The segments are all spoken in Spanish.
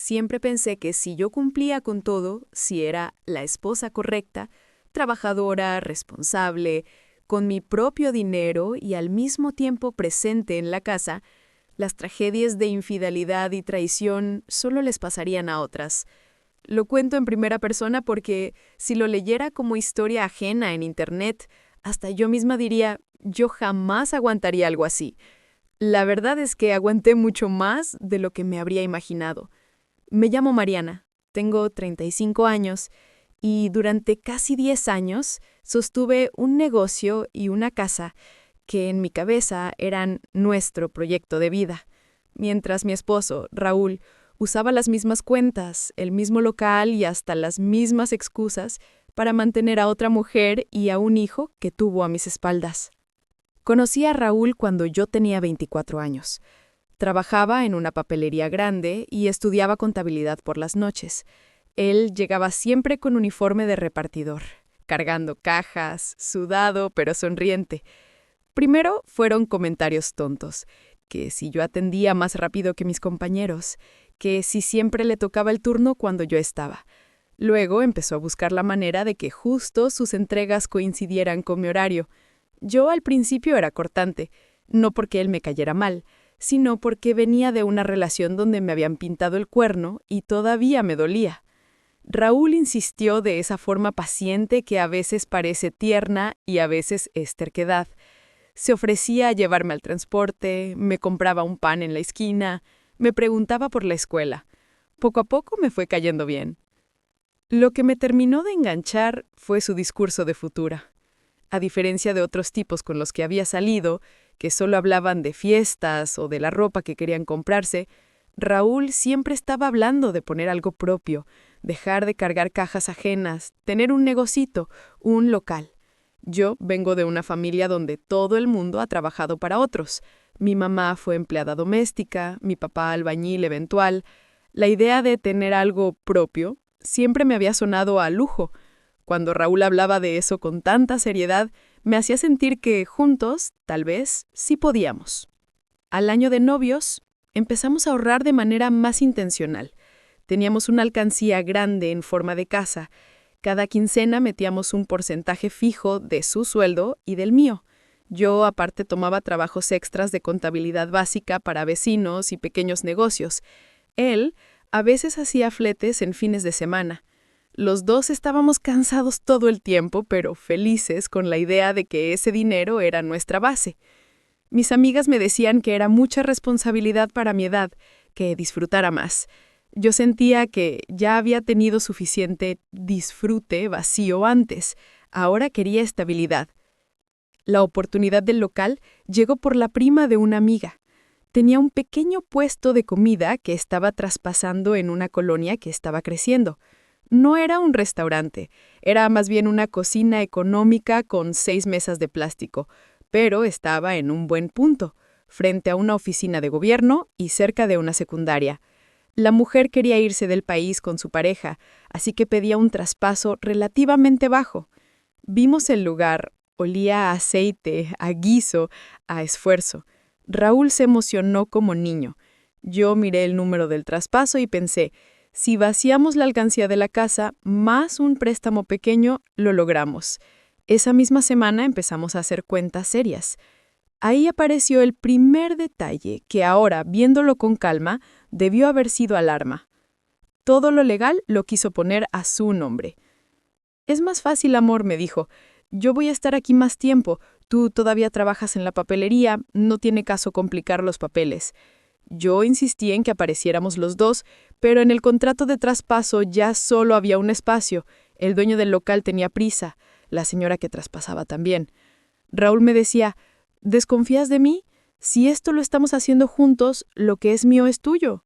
Siempre pensé que si yo cumplía con todo, si era la esposa correcta, trabajadora, responsable, con mi propio dinero y al mismo tiempo presente en la casa, las tragedias de infidelidad y traición solo les pasarían a otras. Lo cuento en primera persona porque si lo leyera como historia ajena en Internet, hasta yo misma diría, yo jamás aguantaría algo así. La verdad es que aguanté mucho más de lo que me habría imaginado. Me llamo Mariana, tengo 35 años y durante casi 10 años sostuve un negocio y una casa que en mi cabeza eran nuestro proyecto de vida, mientras mi esposo, Raúl, usaba las mismas cuentas, el mismo local y hasta las mismas excusas para mantener a otra mujer y a un hijo que tuvo a mis espaldas. Conocí a Raúl cuando yo tenía 24 años. Trabajaba en una papelería grande y estudiaba contabilidad por las noches. Él llegaba siempre con uniforme de repartidor, cargando cajas, sudado pero sonriente. Primero fueron comentarios tontos, que si yo atendía más rápido que mis compañeros, que si siempre le tocaba el turno cuando yo estaba. Luego empezó a buscar la manera de que justo sus entregas coincidieran con mi horario. Yo al principio era cortante, no porque él me cayera mal, sino porque venía de una relación donde me habían pintado el cuerno y todavía me dolía. Raúl insistió de esa forma paciente que a veces parece tierna y a veces es terquedad. Se ofrecía a llevarme al transporte, me compraba un pan en la esquina, me preguntaba por la escuela. Poco a poco me fue cayendo bien. Lo que me terminó de enganchar fue su discurso de futura. A diferencia de otros tipos con los que había salido, que solo hablaban de fiestas o de la ropa que querían comprarse, Raúl siempre estaba hablando de poner algo propio, dejar de cargar cajas ajenas, tener un negocito, un local. Yo vengo de una familia donde todo el mundo ha trabajado para otros. Mi mamá fue empleada doméstica, mi papá albañil eventual. La idea de tener algo propio siempre me había sonado a lujo. Cuando Raúl hablaba de eso con tanta seriedad, me hacía sentir que juntos, tal vez, sí podíamos. Al año de novios, empezamos a ahorrar de manera más intencional. Teníamos una alcancía grande en forma de casa. Cada quincena metíamos un porcentaje fijo de su sueldo y del mío. Yo, aparte, tomaba trabajos extras de contabilidad básica para vecinos y pequeños negocios. Él, a veces hacía fletes en fines de semana. Los dos estábamos cansados todo el tiempo, pero felices con la idea de que ese dinero era nuestra base. Mis amigas me decían que era mucha responsabilidad para mi edad, que disfrutara más. Yo sentía que ya había tenido suficiente disfrute vacío antes. Ahora quería estabilidad. La oportunidad del local llegó por la prima de una amiga. Tenía un pequeño puesto de comida que estaba traspasando en una colonia que estaba creciendo. No era un restaurante, era más bien una cocina económica con 6 mesas de plástico, pero estaba en un buen punto, frente a una oficina de gobierno y cerca de una secundaria. La mujer quería irse del país con su pareja, así que pedía un traspaso relativamente bajo. Vimos el lugar, olía a aceite, a guiso, a esfuerzo. Raúl se emocionó como niño. Yo miré el número del traspaso y pensé, si vaciamos la alcancía de la casa más un préstamo pequeño, lo logramos. Esa misma semana empezamos a hacer cuentas serias. Ahí apareció el primer detalle que ahora, viéndolo con calma, debió haber sido alarma. Todo lo legal lo quiso poner a su nombre. Es más fácil, amor, me dijo. Yo voy a estar aquí más tiempo. Tú todavía trabajas en la papelería, no tiene caso complicar los papeles. Yo insistí en que apareciéramos los dos, pero en el contrato de traspaso ya solo había un espacio. El dueño del local tenía prisa, la señora que traspasaba también. Raúl me decía, ¿desconfías de mí? Si esto lo estamos haciendo juntos, lo que es mío es tuyo.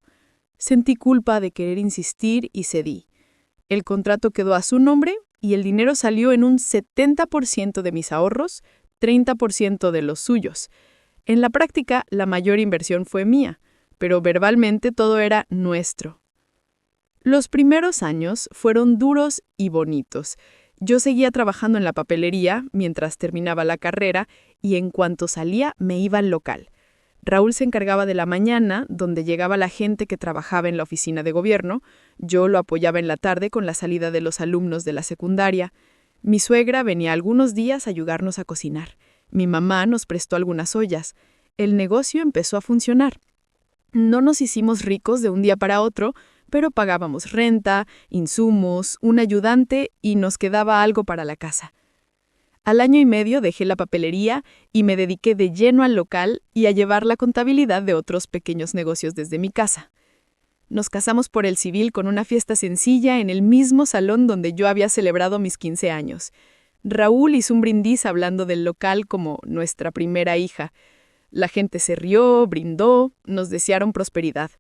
Sentí culpa de querer insistir y cedí. El contrato quedó a su nombre y el dinero salió en un 70% de mis ahorros, 30% de los suyos. En la práctica, la mayor inversión fue mía, pero verbalmente todo era nuestro. Los primeros años fueron duros y bonitos. Yo seguía trabajando en la papelería mientras terminaba la carrera y en cuanto salía me iba al local. Raúl se encargaba de la mañana, donde llegaba la gente que trabajaba en la oficina de gobierno. Yo lo apoyaba en la tarde con la salida de los alumnos de la secundaria. Mi suegra venía algunos días a ayudarnos a cocinar. Mi mamá nos prestó algunas ollas. El negocio empezó a funcionar. No nos hicimos ricos de un día para otro, pero pagábamos renta, insumos, un ayudante y nos quedaba algo para la casa. Al año y medio dejé la papelería y me dediqué de lleno al local y a llevar la contabilidad de otros pequeños negocios desde mi casa. Nos casamos por el civil con una fiesta sencilla en el mismo salón donde yo había celebrado mis 15 años. Raúl hizo un brindis hablando del local como nuestra primera hija. La gente se rió, brindó, nos desearon prosperidad.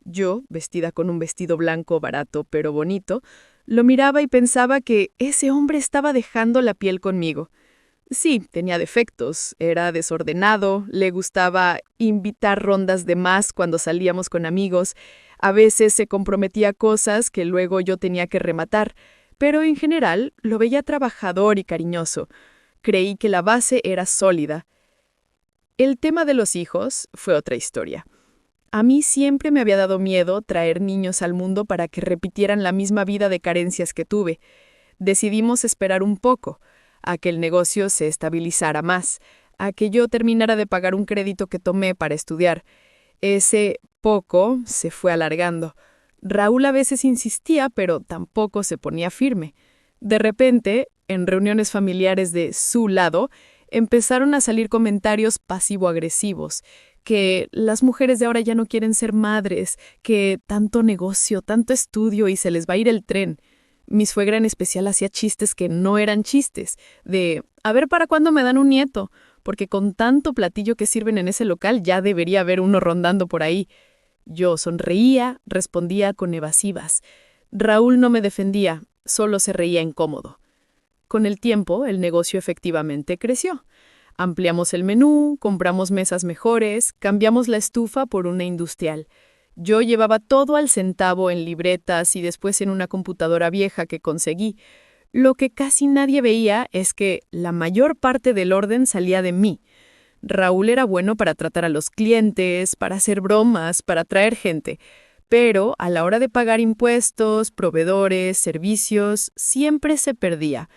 Yo, vestida con un vestido blanco barato pero bonito, lo miraba y pensaba que ese hombre estaba dejando la piel conmigo. Sí, tenía defectos, era desordenado, le gustaba invitar rondas de más cuando salíamos con amigos, a veces se comprometía a cosas que luego yo tenía que rematar, pero en general lo veía trabajador y cariñoso. Creí que la base era sólida. El tema de los hijos fue otra historia. A mí siempre me había dado miedo traer niños al mundo para que repitieran la misma vida de carencias que tuve. Decidimos esperar un poco, a que el negocio se estabilizara más, a que yo terminara de pagar un crédito que tomé para estudiar. Ese poco se fue alargando. Raúl a veces insistía, pero tampoco se ponía firme. De repente, en reuniones familiares de su lado, empezaron a salir comentarios pasivo-agresivos, que las mujeres de ahora ya no quieren ser madres, que tanto negocio, tanto estudio y se les va a ir el tren. Mi suegra en especial hacía chistes que no eran chistes, de a ver para cuándo me dan un nieto, porque con tanto platillo que sirven en ese local ya debería haber uno rondando por ahí. Yo sonreía, respondía con evasivas. Raúl no me defendía, solo se reía incómodo. Con el tiempo, el negocio efectivamente creció. Ampliamos el menú, compramos mesas mejores, cambiamos la estufa por una industrial. Yo llevaba todo al centavo en libretas y después en una computadora vieja que conseguí. Lo que casi nadie veía es que la mayor parte del orden salía de mí. Raúl era bueno para tratar a los clientes, para hacer bromas, para atraer gente. Pero a la hora de pagar impuestos, proveedores, servicios, siempre se perdía.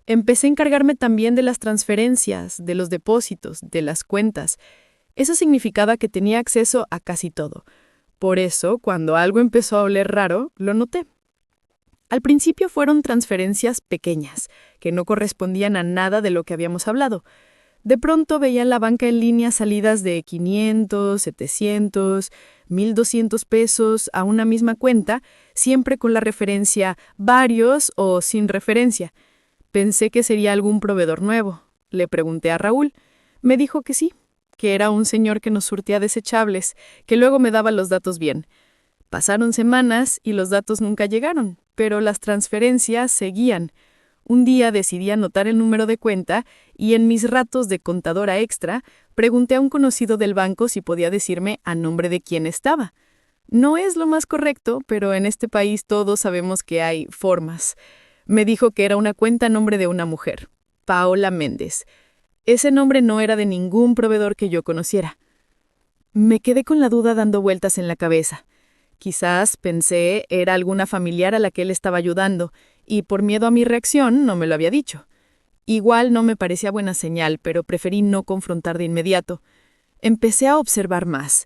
Empecé a encargarme también de las transferencias, de los depósitos, de las cuentas. Eso significaba que tenía acceso a casi todo. Por eso, cuando algo empezó a oler raro, lo noté. Al principio fueron transferencias pequeñas, que no correspondían a nada de lo que habíamos hablado. De pronto veía en la banca en línea salidas de 500, 700, 1,200 pesos a una misma cuenta, siempre con la referencia varios o sin referencia. Pensé que sería algún proveedor nuevo. Le pregunté a Raúl. Me dijo que sí, que era un señor que nos surtía desechables, que luego me daba los datos bien. Pasaron semanas y los datos nunca llegaron, pero las transferencias seguían. Un día decidí anotar el número de cuenta y en mis ratos de contadora extra pregunté a un conocido del banco si podía decirme a nombre de quién estaba. No es lo más correcto, pero en este país todos sabemos que hay formas. Me dijo que era una cuenta a nombre de una mujer, Paola Méndez. Ese nombre no era de ningún proveedor que yo conociera. Me quedé con la duda dando vueltas en la cabeza. Quizás, pensé, era alguna familiar a la que él estaba ayudando, y por miedo a mi reacción no me lo había dicho. Igual no me parecía buena señal, pero preferí no confrontar de inmediato. Empecé a observar más.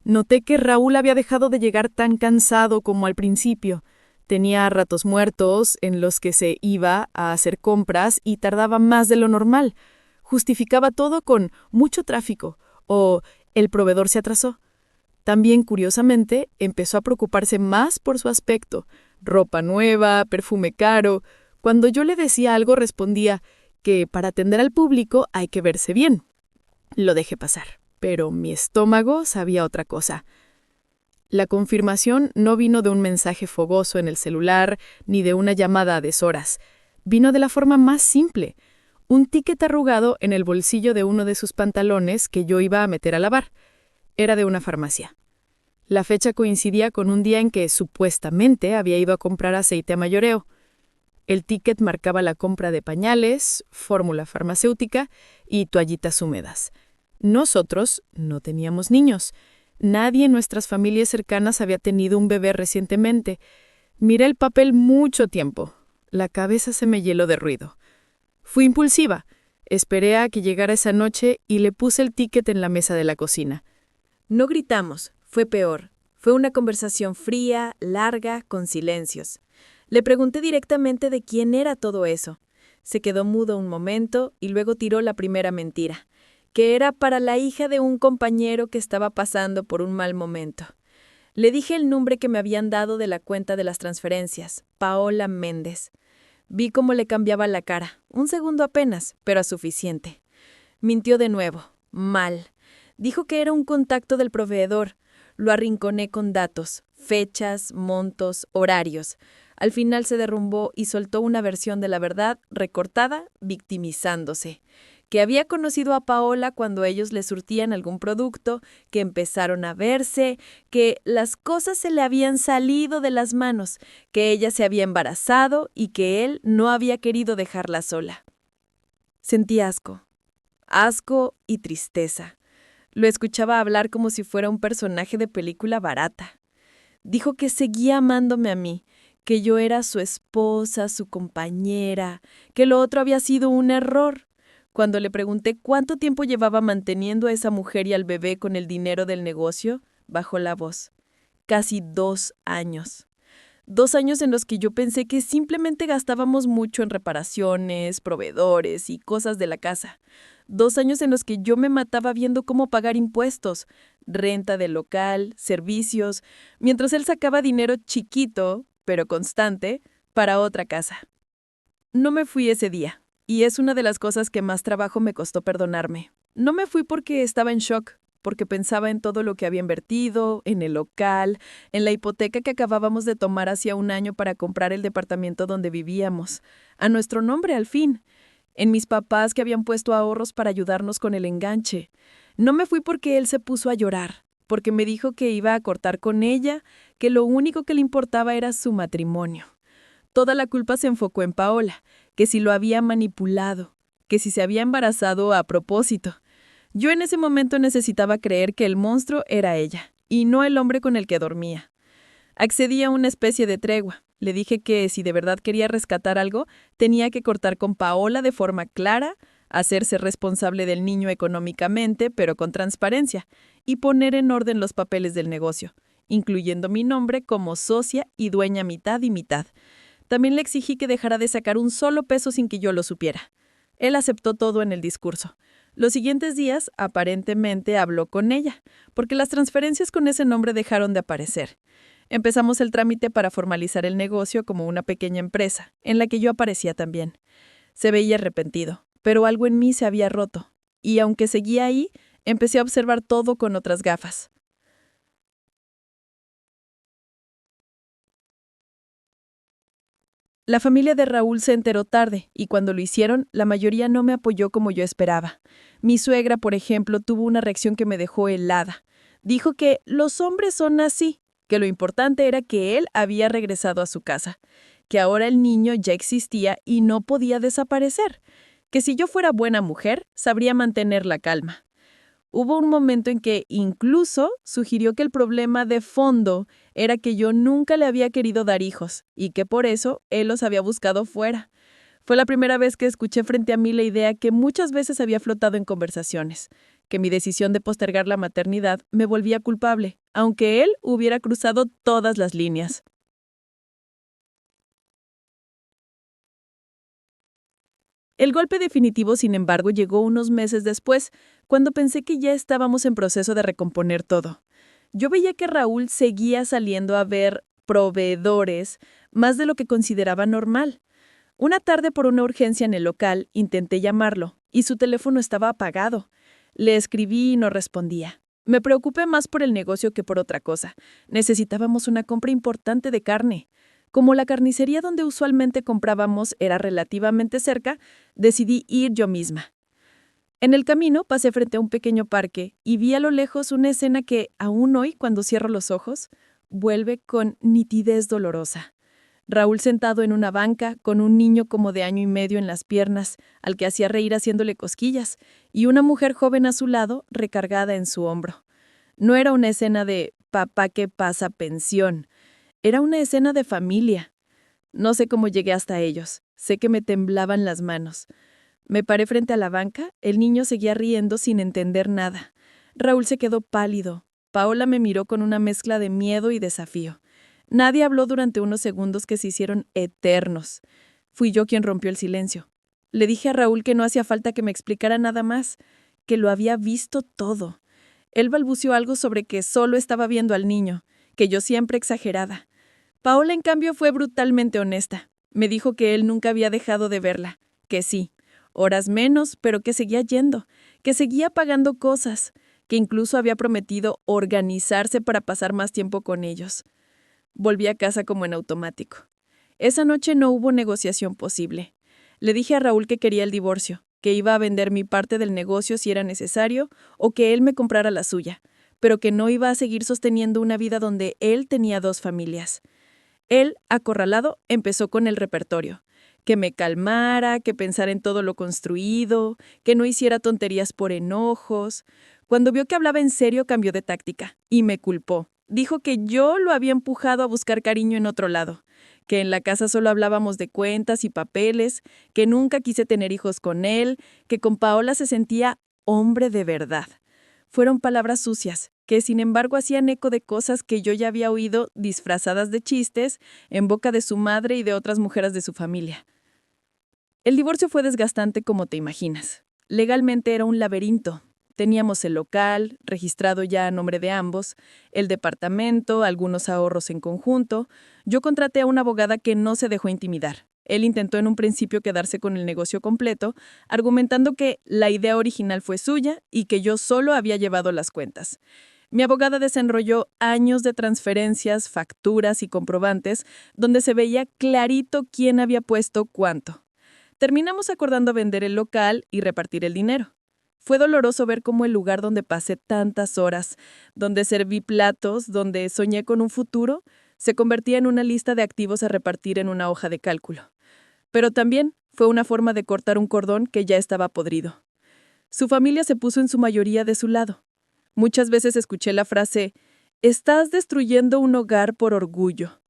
Noté que Raúl había dejado de llegar tan cansado como al principio. Tenía ratos muertos en los que se iba a hacer compras y tardaba más de lo normal. Justificaba todo con mucho tráfico o el proveedor se atrasó. También, curiosamente, empezó a preocuparse más por su aspecto. Ropa nueva, perfume caro. Cuando yo le decía algo respondía que para atender al público hay que verse bien. Lo dejé pasar, pero mi estómago sabía otra cosa. La confirmación no vino de un mensaje fogoso en el celular ni de una llamada a deshoras. Vino de la forma más simple. Un ticket arrugado en el bolsillo de uno de sus pantalones que yo iba a meter a lavar. Era de una farmacia. La fecha coincidía con un día en que supuestamente había ido a comprar aceite a mayoreo. El ticket marcaba la compra de pañales, fórmula farmacéutica y toallitas húmedas. Nosotros no teníamos niños. Nadie en nuestras familias cercanas había tenido un bebé recientemente. Miré el papel mucho tiempo. La cabeza se me hieló de ruido. Fui impulsiva. Esperé a que llegara esa noche y le puse el ticket en la mesa de la cocina. No gritamos, fue peor. Fue una conversación fría, larga, con silencios. Le pregunté directamente de quién era todo eso. Se quedó mudo un momento y luego tiró la primera mentira, que era para la hija de un compañero que estaba pasando por un mal momento. Le dije el nombre que me habían dado de la cuenta de las transferencias, Paola Méndez. Vi cómo le cambiaba la cara, un segundo apenas, pero suficiente. Mintió de nuevo, mal. Dijo que era un contacto del proveedor. Lo arrinconé con datos, fechas, montos, horarios. Al final se derrumbó y soltó una versión de la verdad recortada, victimizándose. Que había conocido a Paola cuando ellos le surtían algún producto, que empezaron a verse, que las cosas se le habían salido de las manos, que ella se había embarazado y que él no había querido dejarla sola. Sentí asco y tristeza. Lo escuchaba hablar como si fuera un personaje de película barata. Dijo que seguía amándome a mí, que yo era su esposa, su compañera, que lo otro había sido un error. Cuando le pregunté cuánto tiempo llevaba manteniendo a esa mujer y al bebé con el dinero del negocio, bajó la voz. Casi 2 años. 2 años en los que yo pensé que simplemente gastábamos mucho en reparaciones, proveedores y cosas de la casa. 2 años en los que yo me mataba viendo cómo pagar impuestos, renta del local, servicios, mientras él sacaba dinero chiquito, pero constante, para otra casa. No me fui ese día, y es una de las cosas que más trabajo me costó perdonarme. No me fui porque estaba en shock, porque pensaba en todo lo que había invertido, en el local, en la hipoteca que acabábamos de tomar hacía 1 año para comprar el departamento donde vivíamos, a nuestro nombre al fin, en mis papás que habían puesto ahorros para ayudarnos con el enganche. No me fui porque él se puso a llorar, porque me dijo que iba a cortar con ella, que lo único que le importaba era su matrimonio. Toda la culpa se enfocó en Paola, que si lo había manipulado, que si se había embarazado a propósito. Yo en ese momento necesitaba creer que el monstruo era ella, y no el hombre con el que dormía. Accedí a una especie de tregua. Le dije que si de verdad quería rescatar algo, tenía que cortar con Paola de forma clara, hacerse responsable del niño económicamente, pero con transparencia, y poner en orden los papeles del negocio, incluyendo mi nombre como socia y dueña mitad y mitad. También le exigí que dejara de sacar un solo peso sin que yo lo supiera. Él aceptó todo en el discurso. Los siguientes días, aparentemente, habló con ella, porque las transferencias con ese nombre dejaron de aparecer. Empezamos el trámite para formalizar el negocio como una pequeña empresa, en la que yo aparecía también. Se veía arrepentido, pero algo en mí se había roto, y aunque seguía ahí, empecé a observar todo con otras gafas. La familia de Raúl se enteró tarde, y cuando lo hicieron, la mayoría no me apoyó como yo esperaba. Mi suegra, por ejemplo, tuvo una reacción que me dejó helada. Dijo que los hombres son así, que lo importante era que él había regresado a su casa, que ahora el niño ya existía y no podía desaparecer, que si yo fuera buena mujer, sabría mantener la calma. Hubo un momento en que incluso sugirió que el problema de fondo era que yo nunca le había querido dar hijos y que por eso él los había buscado fuera. Fue la primera vez que escuché frente a mí la idea que muchas veces había flotado en conversaciones, que mi decisión de postergar la maternidad me volvía culpable, aunque él hubiera cruzado todas las líneas. El golpe definitivo, sin embargo, llegó unos meses después, cuando pensé que ya estábamos en proceso de recomponer todo. Yo veía que Raúl seguía saliendo a ver proveedores más de lo que consideraba normal. Una tarde, por una urgencia en el local, intenté llamarlo, y su teléfono estaba apagado. Le escribí y no respondía. Me preocupé más por el negocio que por otra cosa. Necesitábamos una compra importante de carne. Como la carnicería donde usualmente comprábamos era relativamente cerca, decidí ir yo misma. En el camino pasé frente a un pequeño parque y vi a lo lejos una escena que, aún hoy, cuando cierro los ojos, vuelve con nitidez dolorosa. Raúl sentado en una banca, con un niño como de 1 año y medio en las piernas, al que hacía reír haciéndole cosquillas, y una mujer joven a su lado, recargada en su hombro. No era una escena de papá que pasa pensión, era una escena de familia. No sé cómo llegué hasta ellos, sé que me temblaban las manos. Me paré frente a la banca, el niño seguía riendo sin entender nada. Raúl se quedó pálido. Paola me miró con una mezcla de miedo y desafío. Nadie habló durante unos segundos que se hicieron eternos. Fui yo quien rompió el silencio. Le dije a Raúl que no hacía falta que me explicara nada más, que lo había visto todo. Él balbuceó algo sobre que solo estaba viendo al niño, que yo siempre exageraba. Paola, en cambio, fue brutalmente honesta. Me dijo que él nunca había dejado de verla, que sí, horas menos, pero que seguía yendo, que seguía pagando cosas, que incluso había prometido organizarse para pasar más tiempo con ellos. Volví a casa como en automático. Esa noche no hubo negociación posible. Le dije a Raúl que quería el divorcio, que iba a vender mi parte del negocio si era necesario o que él me comprara la suya, pero que no iba a seguir sosteniendo una vida donde él tenía 2 familias. Él, acorralado, empezó con el repertorio. Que me calmara, que pensara en todo lo construido, que no hiciera tonterías por enojos. Cuando vio que hablaba en serio, cambió de táctica y me culpó. Dijo que yo lo había empujado a buscar cariño en otro lado, que en la casa solo hablábamos de cuentas y papeles, que nunca quise tener hijos con él, que con Paola se sentía hombre de verdad. Fueron palabras sucias, que sin embargo hacían eco de cosas que yo ya había oído disfrazadas de chistes en boca de su madre y de otras mujeres de su familia. El divorcio fue desgastante como te imaginas. Legalmente era un laberinto. Teníamos el local, registrado ya a nombre de ambos, el departamento, algunos ahorros en conjunto. Yo contraté a una abogada que no se dejó intimidar. Él intentó en un principio quedarse con el negocio completo, argumentando que la idea original fue suya y que yo solo había llevado las cuentas. Mi abogada desenrolló años de transferencias, facturas y comprobantes, donde se veía clarito quién había puesto cuánto. Terminamos acordando vender el local y repartir el dinero. Fue doloroso ver cómo el lugar donde pasé tantas horas, donde serví platos, donde soñé con un futuro, se convertía en una lista de activos a repartir en una hoja de cálculo. Pero también fue una forma de cortar un cordón que ya estaba podrido. Su familia se puso en su mayoría de su lado. Muchas veces escuché la frase, «Estás destruyendo un hogar por orgullo».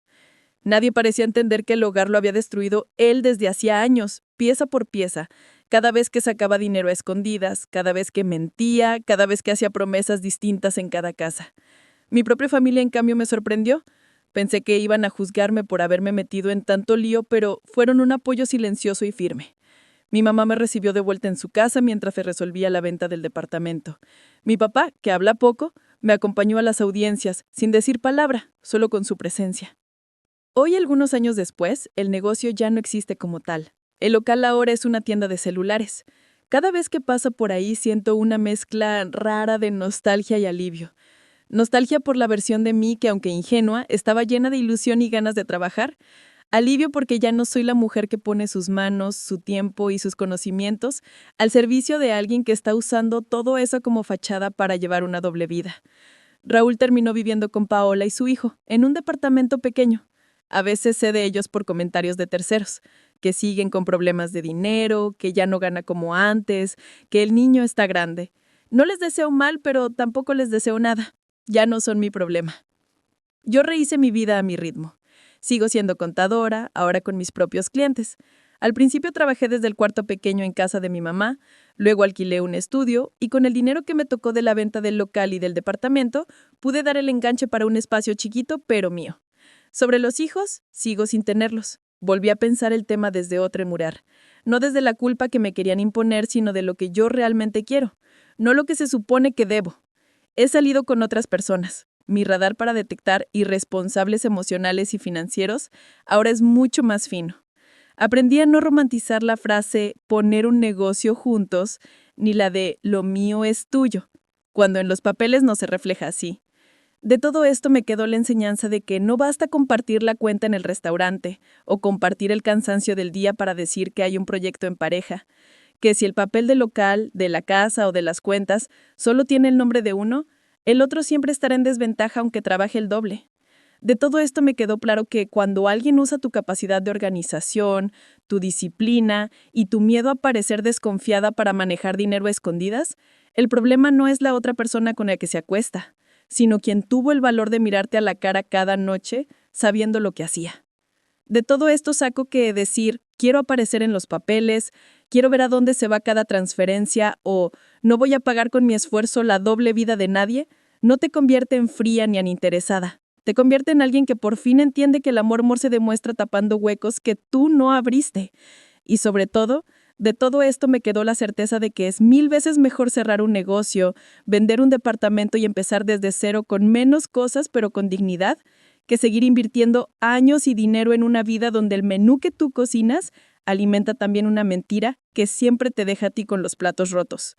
Nadie parecía entender que el hogar lo había destruido él desde hacía años, pieza por pieza, cada vez que sacaba dinero a escondidas, cada vez que mentía, cada vez que hacía promesas distintas en cada casa. Mi propia familia, en cambio, me sorprendió. Pensé que iban a juzgarme por haberme metido en tanto lío, pero fueron un apoyo silencioso y firme. Mi mamá me recibió de vuelta en su casa mientras se resolvía la venta del departamento. Mi papá, que habla poco, me acompañó a las audiencias, sin decir palabra, solo con su presencia. Hoy, algunos años después, el negocio ya no existe como tal. El local ahora es una tienda de celulares. Cada vez que paso por ahí siento una mezcla rara de nostalgia y alivio. Nostalgia por la versión de mí que, aunque ingenua, estaba llena de ilusión y ganas de trabajar. Alivio porque ya no soy la mujer que pone sus manos, su tiempo y sus conocimientos al servicio de alguien que está usando todo eso como fachada para llevar una doble vida. Raúl terminó viviendo con Paola y su hijo en un departamento pequeño. A veces sé de ellos por comentarios de terceros, que siguen con problemas de dinero, que ya no gana como antes, que el niño está grande. No les deseo mal, pero tampoco les deseo nada. Ya no son mi problema. Yo rehice mi vida a mi ritmo. Sigo siendo contadora, ahora con mis propios clientes. Al principio trabajé desde el cuarto pequeño en casa de mi mamá, luego alquilé un estudio y con el dinero que me tocó de la venta del local y del departamento, pude dar el enganche para un espacio chiquito pero mío. Sobre los hijos, sigo sin tenerlos. Volví a pensar el tema desde otro emurar. No desde la culpa que me querían imponer, sino de lo que yo realmente quiero. No lo que se supone que debo. He salido con otras personas. Mi radar para detectar irresponsables emocionales y financieros ahora es mucho más fino. Aprendí a no romantizar la frase «poner un negocio juntos» ni la de «lo mío es tuyo», cuando en los papeles no se refleja así. De todo esto me quedó la enseñanza de que no basta compartir la cuenta en el restaurante o compartir el cansancio del día para decir que hay un proyecto en pareja, que si el papel del local, de la casa o de las cuentas solo tiene el nombre de uno, el otro siempre estará en desventaja aunque trabaje el doble. De todo esto me quedó claro que cuando alguien usa tu capacidad de organización, tu disciplina y tu miedo a parecer desconfiada para manejar dinero a escondidas, el problema no es la otra persona con la que se acuesta, sino quien tuvo el valor de mirarte a la cara cada noche sabiendo lo que hacía. De todo esto saco que decir, quiero aparecer en los papeles, quiero ver a dónde se va cada transferencia o no voy a pagar con mi esfuerzo la doble vida de nadie, no te convierte en fría ni en interesada. Te convierte en alguien que por fin entiende que el amor se demuestra tapando huecos que tú no abriste. Y sobre todo, de todo esto me quedó la certeza de que es 1000 veces mejor cerrar un negocio, vender un departamento y empezar desde cero con menos cosas pero con dignidad, que seguir invirtiendo años y dinero en una vida donde el menú que tú cocinas alimenta también una mentira que siempre te deja a ti con los platos rotos.